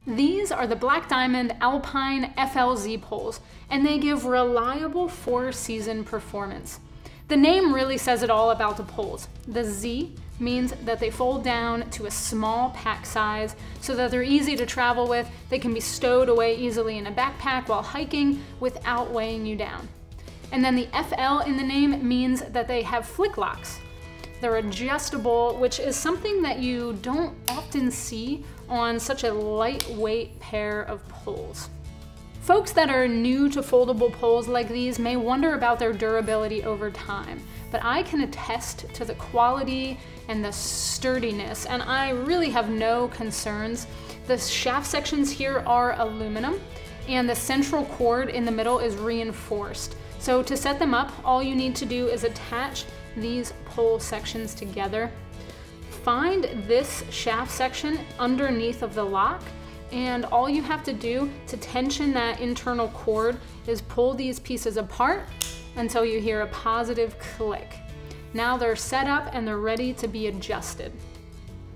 These are the Black Diamond Alpine FLZ poles, and they give reliable 4-season performance. The name really says it all about the poles. The Z means that they fold down to a small pack size so that they're easy to travel with. They can be stowed away easily in a backpack while hiking without weighing you down. And then the FL in the name means that they have flick locks. They're adjustable, which is something that you don't often see on such a lightweight pair of poles. Folks that are new to foldable poles like these may wonder about their durability over time, but I can attest to the quality and the sturdiness, and I really have no concerns. The shaft sections here are aluminum, and the central cord in the middle is reinforced. So to set them up, all you need to do is attach these pole sections together. Find this shaft section underneath of the lock, and all you have to do to tension that internal cord is pull these pieces apart until you hear a positive click. Now they're set up and they're ready to be adjusted.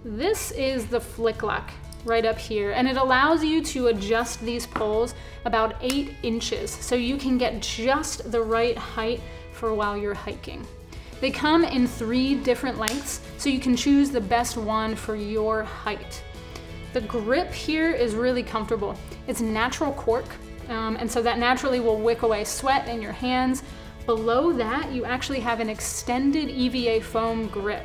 This is the flick lock right up here, and it allows you to adjust these poles about 8 inches so you can get just the right height for while you're hiking. They come in 3 different lengths, so you can choose the best one for your height. The grip here is really comfortable. It's natural cork, and so that naturally will wick away sweat in your hands. Below that, you actually have an extended EVA foam grip.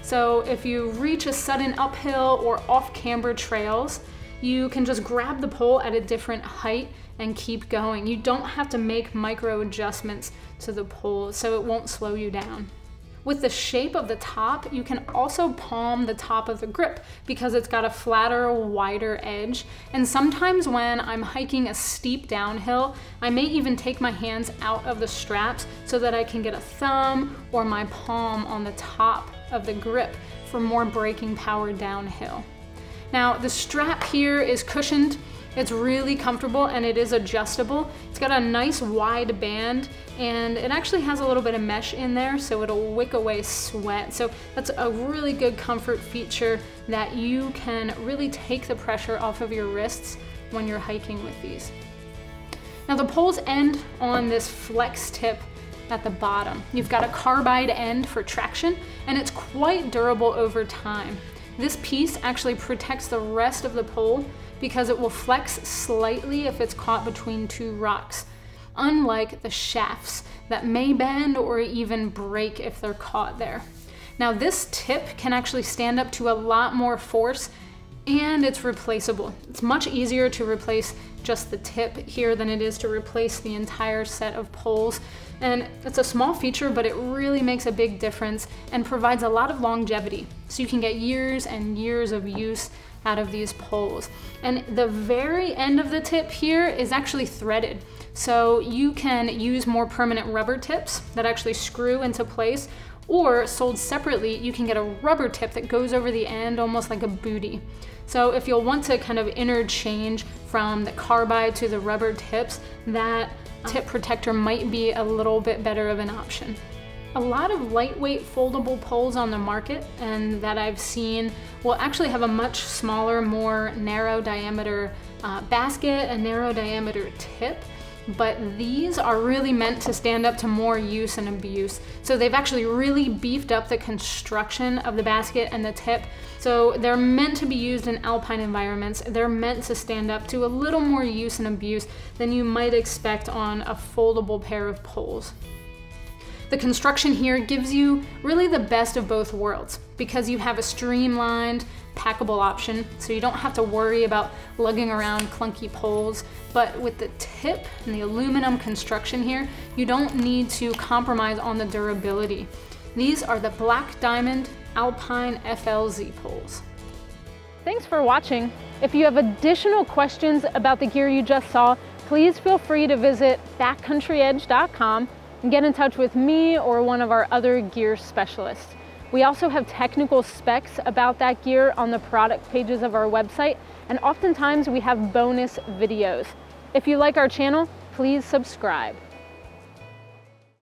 So if you reach a sudden uphill or off-camber trails, you can just grab the pole at a different height and keep going. You don't have to make micro adjustments to the pole, so it won't slow you down. With the shape of the top, you can also palm the top of the grip because it's got a flatter, wider edge. And sometimes when I'm hiking a steep downhill, I may even take my hands out of the straps so that I can get a thumb or my palm on the top of the grip for more braking power downhill. Now, the strap here is cushioned. It's really comfortable and it is adjustable. It's got a nice wide band and it actually has a little bit of mesh in there so it'll wick away sweat. So that's a really good comfort feature that you can really take the pressure off of your wrists when you're hiking with these. Now the poles end on this flex tip at the bottom. You've got a carbide end for traction and it's quite durable over time. This piece actually protects the rest of the pole because it will flex slightly if it's caught between 2 rocks, unlike the shafts that may bend or even break if they're caught there. Now this tip can actually stand up to a lot more force and it's replaceable. It's much easier to replace just the tip here than it is to replace the entire set of poles. And it's a small feature, but it really makes a big difference and provides a lot of longevity. So you can get years and years of use out of these poles. And the very end of the tip here is actually threaded. So you can use more permanent rubber tips that actually screw into place, or sold separately, you can get a rubber tip that goes over the end almost like a bootie. So if you'll want to kind of interchange from the carbide to the rubber tips, that tip protector might be a little bit better of an option. A lot of lightweight foldable poles on the market and that I've seen will actually have a much smaller, more narrow diameter basket, a narrow diameter tip, but these are really meant to stand up to more use and abuse. So they've actually really beefed up the construction of the basket and the tip. So they're meant to be used in alpine environments. They're meant to stand up to a little more use and abuse than you might expect on a foldable pair of poles. The construction here gives you really the best of both worlds because you have a streamlined, packable option, so you don't have to worry about lugging around clunky poles. But with the tip and the aluminum construction here, you don't need to compromise on the durability. These are the Black Diamond Alpine FLZ poles. Thanks for watching. If you have additional questions about the gear you just saw, please feel free to visit backcountryedge.com and get in touch with me or one of our other gear specialists. We also have technical specs about that gear on the product pages of our website, and oftentimes we have bonus videos. If you like our channel, please subscribe.